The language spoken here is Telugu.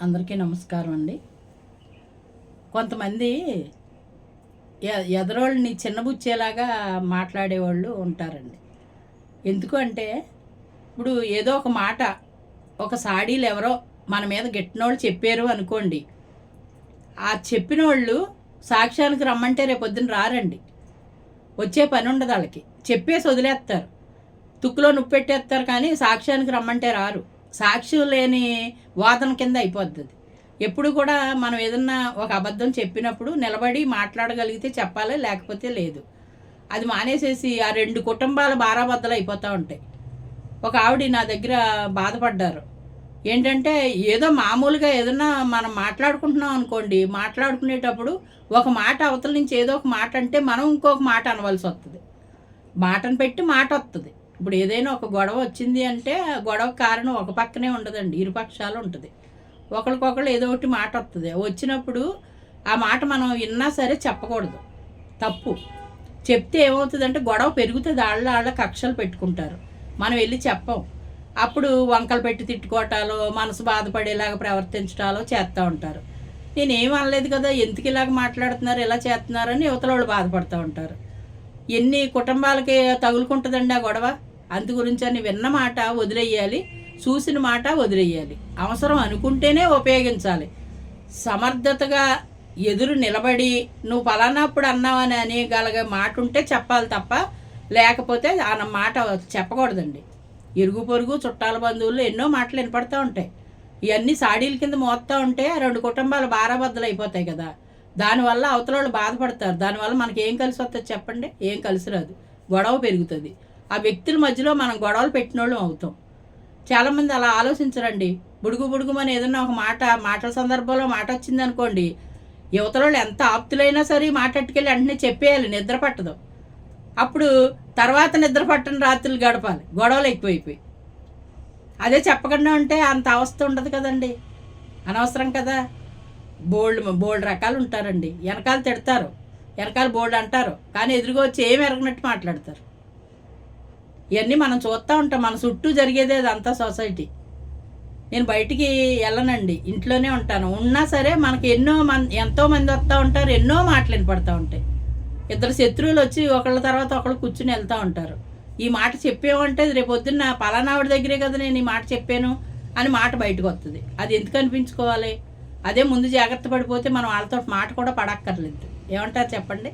అందరికీ నమస్కారం అండి. కొంతమంది ఎదరోళ్ళని చిన్నబుచ్చేలాగా మాట్లాడేవాళ్ళు ఉంటారండి. ఎందుకు అంటే ఇప్పుడు ఏదో ఒక మాట ఒక సాడీలు ఎవరో మన మీద గిట్టినోళ్ళు చెప్పారు అనుకోండి, ఆ చెప్పినోళ్ళు సాక్ష్యానికి రమ్మంటే రేపొద్దున రారండి. వచ్చే పని ఉండదు వాళ్ళకి. చెప్పేసి వదిలేస్తారు, తుక్కులో నుప్పెట్టేస్తారు, కానీ సాక్ష్యానికి రమ్మంటే రారు. సాక్ష్యం లేని వాదన కింద అయిపోద్ది. ఎప్పుడు కూడా మనం ఏదన్నా ఒక అబద్ధం చెప్పినప్పుడు నిలబడి మాట్లాడగలిగితే చెప్పాలి, లేకపోతే లేదు. అది మానేసేసి ఆ రెండు కుటుంబాలు బారాబద్దలు అయిపోతూ ఉంటాయి. ఒక ఆవిడ నా దగ్గర బాధపడ్డారు. ఏంటంటే ఏదో మామూలుగా ఏదన్నా మనం మాట్లాడుకుంటున్నాం అనుకోండి, మాట్లాడుకునేటప్పుడు ఒక మాట అవతల నుంచి ఏదో ఒక మాట అంటే మనం ఇంకొక మాట అనవలసి వస్తుంది. మాటను పెట్టి మాట వస్తుంది. ఇప్పుడు ఏదైనా ఒక గొడవ వచ్చింది అంటే ఆ గొడవ కారణం ఒక పక్కనే ఉండదండి, ఇరుపక్షాలు ఉంటుంది. ఒకరికొకరు ఏదో ఒకటి మాట వస్తుంది. వచ్చినప్పుడు ఆ మాట మనం విన్నా సరే చెప్పకూడదు, తప్పు. చెప్తే ఏమవుతుందంటే గొడవ పెరుగుతుంది, వాళ్ళ కక్షలు పెట్టుకుంటారు. మనం వెళ్ళి చెప్పం. అప్పుడు వంకలు పెట్టి తిట్టుకోవటాలో, మనసు బాధపడేలాగా ప్రవర్తించటాలో చేస్తూ ఉంటారు. నేనేం అనలేదు కదా, ఎందుకు ఇలాగ మాట్లాడుతున్నారు, ఇలా చేస్తున్నారని యువతల వాళ్ళు బాధపడుతూ ఉంటారు. ఎన్ని కుటుంబాలకి తగులుకుంటుందండి ఆ గొడవ. అందు గురించి అని విన్న మాట వదిలేయాలి, చూసిన మాట వదిలేయాలి. అవసరం అనుకుంటేనే ఉపయోగించాలి. సమర్థతగా ఎదురు నిలబడి నువ్వు పలానాప్పుడు అన్నావని అనేగలగ మాట ఉంటే చెప్పాలి తప్ప, లేకపోతే ఆ మాట చెప్పకూడదండి. ఇరుగు పొరుగు చుట్టాల బంధువులు ఎన్నో మాటలు వినపడుతూ ఉంటాయి. ఇవన్నీ సాడీల కింద మోస్తూ ఉంటే రెండు కుటుంబాలు బారాబద్దలు అయిపోతాయి కదా. దానివల్ల అవతల వాళ్ళు బాధపడతారు. దానివల్ల మనకి ఏం కలిసి వస్తుంది చెప్పండి? ఏం కలిసి రాదు, గొడవ పెరుగుతుంది. ఆ వ్యక్తుల మధ్యలో మనం గొడవలు పెట్టిన వాళ్ళు అవుతాం. చాలామంది అలా ఆలోచించరండి. బుడుగుమని ఏదన్నా ఒక మాటల సందర్భంలో మాట వచ్చింది అనుకోండి, యువతల వాళ్ళు ఎంత ఆప్తులైనా సరే మాటట్టుకెళ్ళి వెంటనే చెప్పేయాలి, నిద్ర పట్టదు. అప్పుడు తర్వాత నిద్ర పట్టని రాత్రులు గడపాలి, గొడవలు ఎక్కువైపోయి. అదే చెప్పకుండా ఉంటే అంత అవస్థ ఉండదు కదండి, అనవసరం కదా. బోల్డ్ రకాలు ఉంటారండి. వెనకాల తిడతారు, వెనకాల బోల్డ్ అంటారు, కానీ ఎదురుగా వచ్చి ఏమి ఎరగనట్టు మాట్లాడతారు. ఇవన్నీ మనం చూస్తూ ఉంటాం. మన చుట్టూ జరిగేదే అదంతా సొసైటీ. నేను బయటికి వెళ్ళనండి, ఇంట్లోనే ఉంటాను. ఉన్నా సరే మనకి ఎంతో మంది వస్తూ ఉంటారు, ఎన్నో మాటలు వినపడుతూ ఉంటాయి. ఇద్దరు శత్రువులు వచ్చి ఒకళ్ళ తర్వాత ఒకళ్ళు కూర్చుని వెళ్తూ ఉంటారు. ఈ మాట చెప్పేమంటే రేపు పొద్దున్న పలానావిడ దగ్గరే కదా నేను ఈ మాట చెప్పాను అని మాట బయటకు వస్తుంది. అది ఎందుకు అనిపించుకోవాలి? అదే ముందు జాగ్రత్త పడిపోతే మనం వాళ్ళతో మాట కూడా పడక్కర్లేదు. ఏమంటారు చెప్పండి?